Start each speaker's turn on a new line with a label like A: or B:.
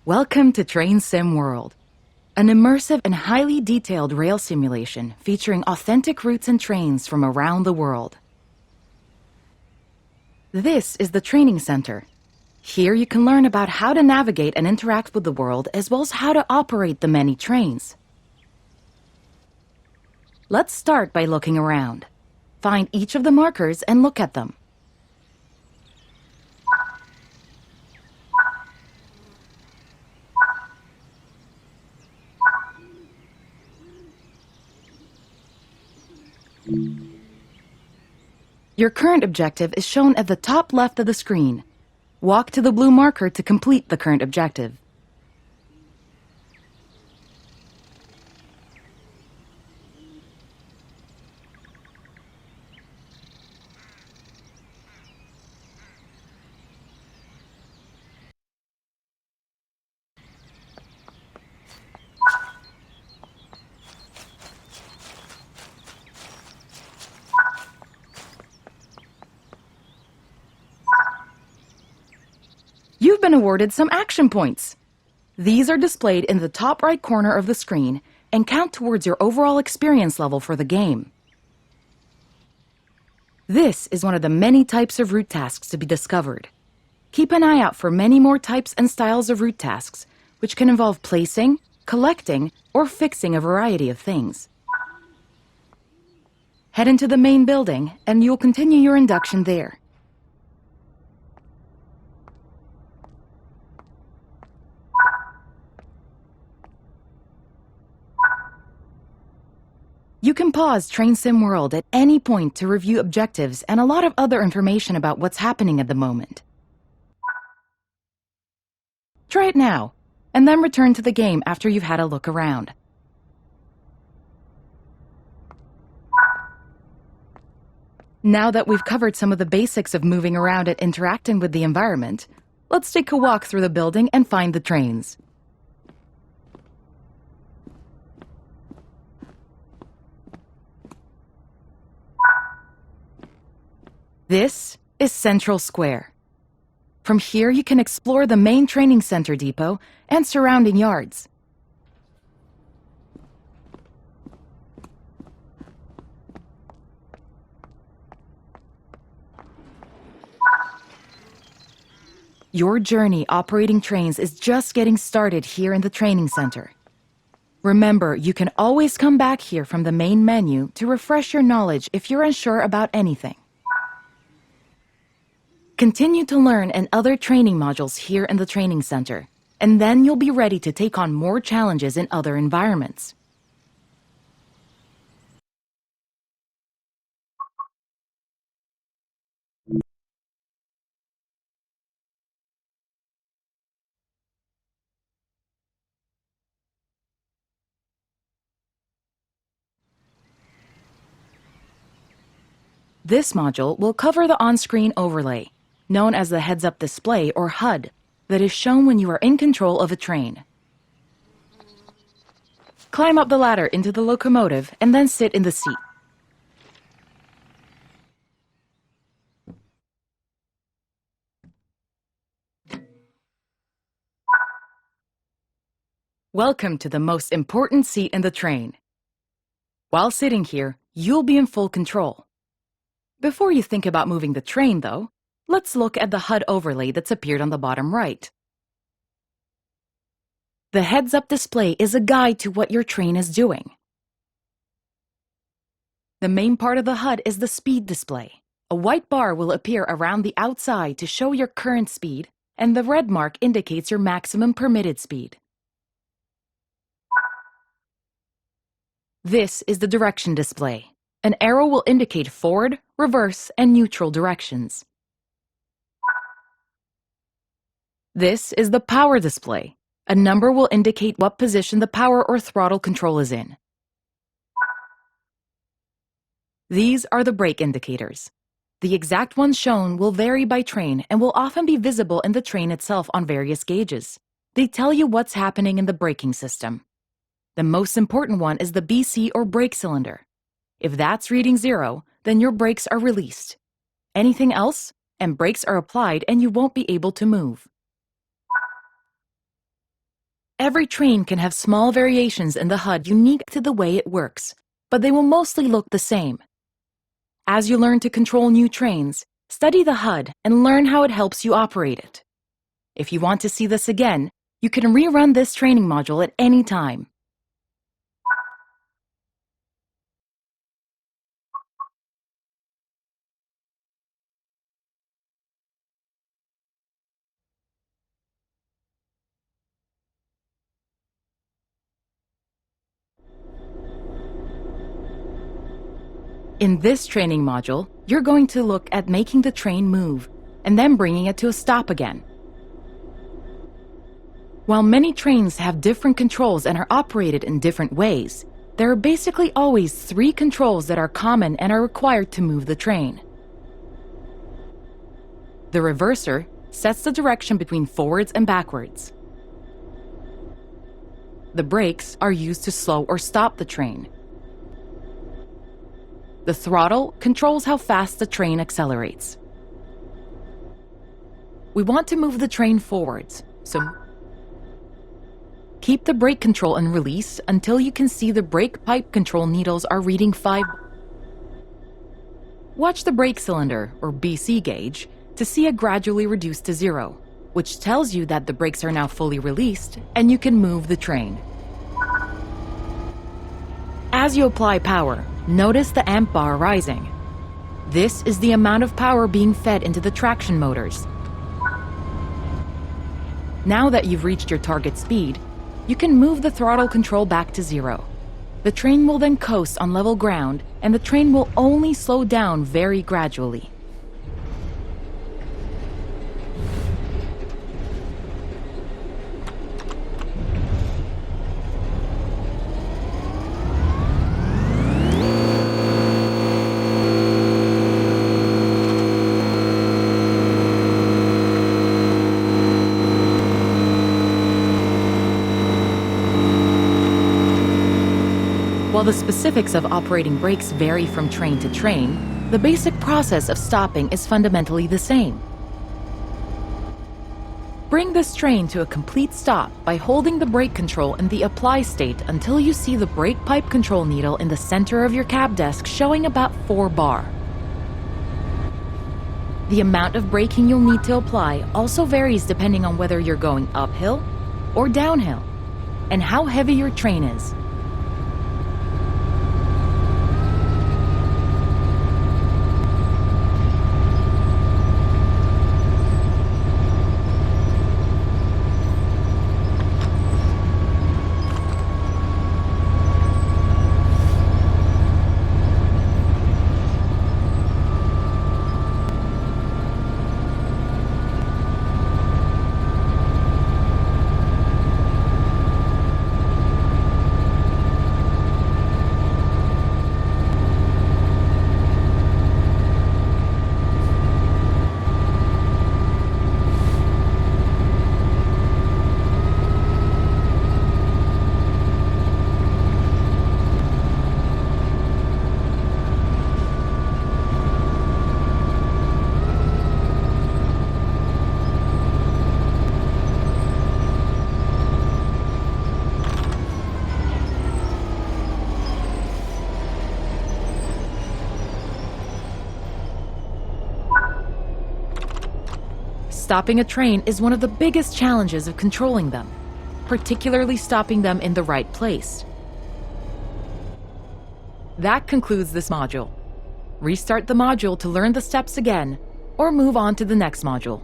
A: Welcome to Train Sim World, an immersive and highly detailed rail simulation featuring authentic routes and trains from around the world. This is the training center. Here you can learn about how to navigate and interact with the world, as well as how to operate the many trains. Let's start by looking around. Find each of the markers and look at them. Your current objective is shown at the top left of the screen. Walk to the blue marker to complete the current objective. You've been awarded some action points. These are displayed in the top right corner of the screen and count towards your overall experience level for the game. This is one of the many types of route tasks to be discovered. Keep an eye out for many more types and styles of route tasks, which can involve placing, collecting, or fixing a variety of things. Head into the main building and you'll continue your induction there. You can pause Train Sim World at any point to review objectives and a lot of other information about what's happening at the moment. Try it now, and then return to the game after you've had a look around. Now that we've covered some of the basics of moving around and interacting with the environment, let's take a walk through the building and find the trains. This is Central Square. From here you can explore the main training center depot and surrounding yards. Your journey operating trains is just getting started here in the training center. Remember, you can always come back here from the main menu to refresh your knowledge if you're unsure about anything. Continue to learn and other training modules here in the training center, and then you'll be ready to take on more challenges in other environments. This module will cover the on-screen overlay, known as the heads-up display or HUD, that is shown when you are in control of a train. Climb up the ladder into the locomotive and then sit in the seat. Welcome to the most important seat in the train. While sitting here, you'll be in full control. Before you think about moving the train, though, let's look at the HUD overlay that's appeared on the bottom right. The heads-up display is a guide to what your train is doing. The main part of the HUD is the speed display. A white bar will appear around the outside to show your current speed, and the red mark indicates your maximum permitted speed. This is the direction display. An arrow will indicate forward, reverse, and neutral directions. This is the power display. A number will indicate what position the power or throttle control is in. These are the brake indicators. The exact ones shown will vary by train and will often be visible in the train itself on various gauges. They tell you what's happening in the braking system. The most important one is the BC or brake cylinder. If that's reading 0, then your brakes are released. Anything else, and brakes are applied and you won't be able to move. Every train can have small variations in the HUD unique to the way it works, but they will mostly look the same. As you learn to control new trains, study the HUD and learn how it helps you operate it. If you want to see this again, you can rerun this training module at any time. In this training module, you're going to look at making the train move and then bringing it to a stop again. While many trains have different controls and are operated in different ways, there are basically always 3 controls that are common and are required to move the train. The reverser sets the direction between forwards and backwards. The brakes are used to slow or stop the train. The throttle controls how fast the train accelerates. We want to move the train forwards, so keep the brake control and release until you can see the brake pipe control needles are reading 5. Watch the brake cylinder, or BC gauge, to see it gradually reduce to 0, which tells you that the brakes are now fully released and you can move the train. As you apply power, notice the amp bar rising. This is the amount of power being fed into the traction motors. Now that you've reached your target speed, you can move the throttle control back to 0. The train will then coast on level ground, and the train will only slow down very gradually. While the specifics of operating brakes vary from train to train, the basic process of stopping is fundamentally the same. Bring this train to a complete stop by holding the brake control in the apply state until you see the brake pipe control needle in the center of your cab desk showing about 4 bar. The amount of braking you'll need to apply also varies depending on whether you're going uphill or downhill, and how heavy your train is. Stopping a train is one of the biggest challenges of controlling them, particularly stopping them in the right place. That concludes this module. Restart the module to learn the steps again, or move on to the next module.